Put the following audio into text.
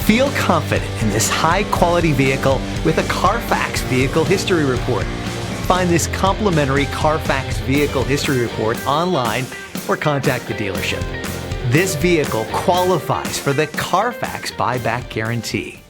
Feel confident in this high-quality vehicle with a Carfax Vehicle History Report. Find this complimentary Carfax Vehicle History Report online or contact the dealership. This vehicle qualifies for the Carfax Buyback Guarantee.